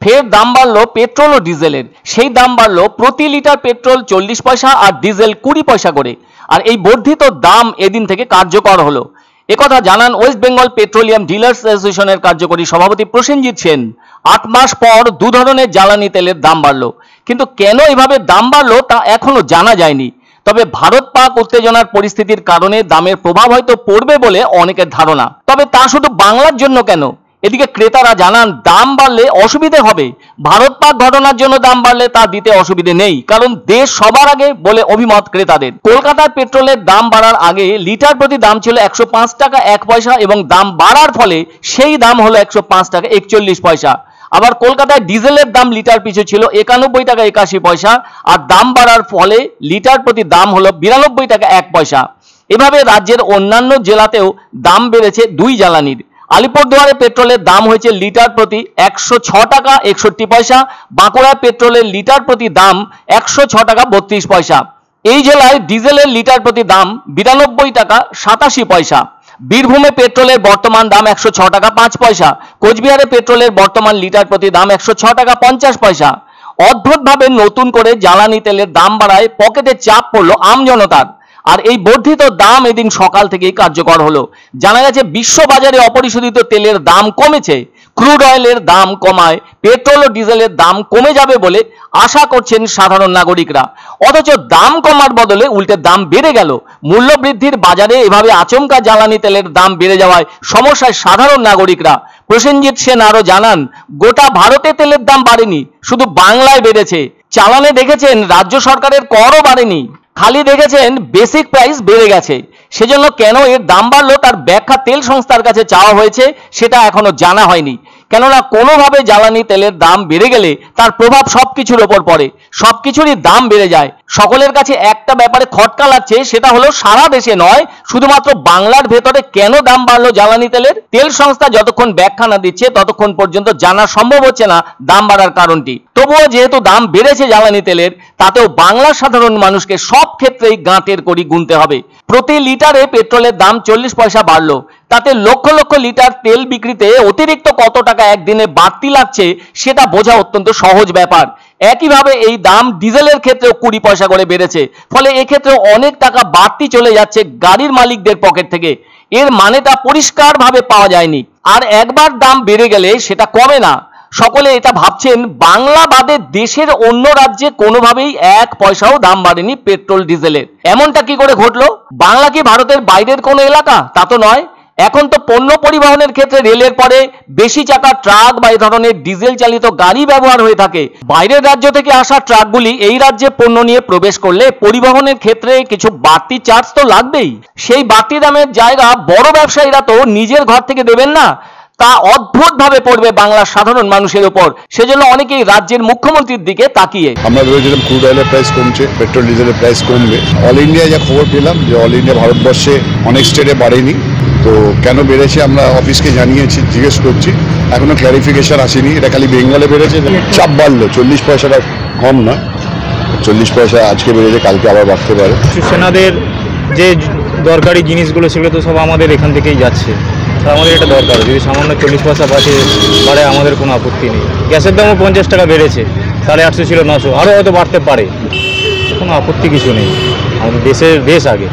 ফের দাম বাড়লো পেট্রোল ও ডিজেলের। সেই দাম বাড়লো প্রতি লিটার পেট্রোল 40 পয়সা আর ডিজেল 20 পয়সা করে। আর এই বর্ধিত দাম এদিন থেকে কার্যকর হলো। একথা জানান ওয়েস্ট বেঙ্গল পেট্রোলিয়াম ডিলার্স অ্যাসোসিয়েশনের কার্যকরী সভাপতি প্রসেনজিৎ সেন। 8 মাস পর দু ধরনের জ্বালানি তেলের দাম বাড়লো, কিন্তু কেন এভাবে দাম বাড়লো তা এখনো জানা যায়নি। তবে ভারত পাক উত্তেজনার পরিস্থিতির কারণে দামের প্রভাব হয়তো পড়বে বলে অনেকের ধারণা। তবে তা শুধু বাংলার জন্য কেন, এদিকে ক্রেতারা জানান দাম বাড়লে অসুবিধে হবে। ভারত পাক ঘটনার জন্য দাম বাড়লে তা দিতে অসুবিধে নেই, কারণ দেশ সবার আগে বলে অভিমত ক্রেতাদের। কলকাতার পেট্রোলের দাম বাড়ার আগে লিটার প্রতি দাম ছিল 105 টাকা 1 পয়সা এবং দাম বাড়ার ফলে সেই দাম হলো 105 টাকা 41 পয়সা। আবার কলকাতায় ডিজেলের দাম লিটার পিছু ছিল 91 টাকা 81 পয়সা আর দাম বাড়ার ফলে লিটার প্রতি দাম হলো 92 টাকা 1 পয়সা। এভাবে রাজ্যের অন্যান্য জেলাতেও দাম বেড়েছে দুই জ্বালানির। আলিপুরদুয়ারে পেট্রোলের দাম হয়েছে লিটার প্রতি 106 টাকা 61 পয়সা, বাঁকুড়ায় পেট্রোলের লিটার প্রতি দাম 106 টাকা 32 পয়সা। এই জেলায় ডিজেলের লিটার প্রতি দাম 92 টাকা 87 পয়সা। বীরভূমে পেট্রোলের বর্তমান দাম 106 টাকা 5 পয়সা। কোচবিহারে পেট্রোলের বর্তমান লিটার প্রতি দাম 106 টাকা 50 পয়সা। অদ্ভুতভাবে নতুন করে জ্বালানি তেলের দাম বাড়ায় পকেটে চাপ পড়লো আমজনতার। আর এই বর্ধিত দাম এদিন সকাল থেকেই কার্যকর হলো। জানা গেছে বিশ্ববাজারে অপরিশোধিত তেলের দাম কমেছে। ক্রুড অয়েলের দাম কমায় পেট্রোল ও ডিজেলের দাম কমে যাবে বলে আশা করছেন সাধারণ নাগরিকরা। অথচ দাম কমার বদলে উল্টে দাম বেড়ে গেল। মূল্য বৃদ্ধির বাজারে এভাবে আচমকা জ্বালানি তেলের দাম বেড়ে যাওয়ায় সমস্যায় সাধারণ নাগরিকরা। প্রসেনজিৎ সেন আরো জানান, গোটা ভারতে তেলের দাম বাড়েনি, শুধু বাংলায় বেড়েছে। চালানে দেখেছেন রাজ্য সরকারের করও বাড়েনি, খালি দেখেছেন বেসিক প্রাইস বেড়ে গেছে। সেজন্য কেন এর দাম বাড়লো তার ব্যাখ্যা তেল সংস্থার কাছে চাওয়া হয়েছে, সেটা এখনো জানা হয়নি। কেননা কোনোভাবে জ্বালানি তেলের দাম বেড়ে গেলে তার প্রভাব সবকিছুর ওপর পড়ে, সবকিছুরই দাম বেড়ে যায়। সকলের কাছে একটা ব্যাপারে খটকা লাগছে, সেটা হলো সারা দেশে নয়, শুধুমাত্র বাংলার ভেতরে কেন দাম বাড়লো জ্বালানি তেলের। তেল সংস্থা যতক্ষণ ব্যাখ্যা না দিচ্ছে ততক্ষণ পর্যন্ত জানা সম্ভব হচ্ছে না দাম বাড়ার কারণটি। তবুও যেহেতু দাম বেড়েছে জ্বালানি তেলের, তাতেও বাংলার সাধারণ মানুষকে সব ক্ষেত্রেই গাঁটের কড়ি গুনতে হবে। প্রতি লিটারে পেট্রোলের দাম 40 পয়সা বাড়লো, তাতে লক্ষ লক্ষ লিটার তেল বিক্রিতে অতিরিক্ত কত টাকা একদিনে বাড়তি লাগছে সেটা বোঝা অত্যন্ত সহজ ব্যাপার। একইভাবে এই দাম ডিজেলের ক্ষেত্রেও 20 পয়সা করে বেড়েছে, ফলে এক্ষেত্রে অনেক টাকা বাড়তি চলে যাচ্ছে গাড়ির মালিকদের পকেট থেকে। এর মানেটা পরিষ্কারভাবে পাওয়া যায়নি। আর একবার দাম বেড়ে গেলে সেটা কমে না। সকলে এটা ভাবছেন বাংলা বাদে দেশের অন্য রাজ্যে কোনোভাবেই 1 পয়সাও দাম বাড়েনি পেট্রোল ডিজেলের। এমনটা কি করে ঘটলো? বাংলা কি ভারতের বাইরের কোনো এলাকা? তা তো নয়। এখন তো পণ্য পরিবহনের ক্ষেত্রে রেলের পরে বেশি চাকা ট্রাক বা এই ধরনের ডিজেল চালিত গাড়ি ব্যবহার হয়ে থাকে। বাইরের রাজ্য থেকে আসা ট্রাকগুলি এই রাজ্যে পণ্য নিয়ে প্রবেশ করলে পরিবহনের ক্ষেত্রে কিছু বাড়তি চার্জ তো লাগবেই। সেই বাড়তি দামের জায়গা বড় ব্যবসায়ীরা তো নিজের ঘর থেকে দেবেন না, তা অদ্ভুতভাবে পড়বে বাংলার সাধারণ মানুষের উপর। সেজন্য অনেকেই রাজ্যের মুখ্যমন্ত্রীর দিকে তাকিয়ে। আমরা ভেবেছিলাম ক্রুড অয়েলের প্রাইস কমছে, পেট্রোল ডিজেলের প্রাইস কমবে। অল ইন্ডিয়া যা খবর পেলাম যে অল ইন্ডিয়া ভারতবর্ষে অনেক স্টেটে বাড়েনি, তো কেন বেড়েছে আমরা অফিসকে জানিয়েছি, জিজ্ঞেস করছি, এখনো ক্ল্যারিফিকেশন আসেনি। এটা খালি বেঙ্গলে বেড়েছে, চাপ বাড়লো। 40 পয়সাটা কম না, 40 পয়সা আজকে বেড়েছে, কালকে আবার বাড়তে পারে। সেনাদের যে দরকারি জিনিসগুলো সেগুলো তো সব আমাদের এখান থেকেই যাচ্ছে, আমাদের এটা দরকার। যদি সামান্য 40 পয়সা বাড়ে আমাদের কোনো আপত্তি নেই। গ্যাসের দামও 50 টাকা বেড়েছে, 850 ছিল 900, আরও হয়তো বাড়তে পারে, কোনো আপত্তি কিছু নেই। আমাদের দেশের দেশ আগে।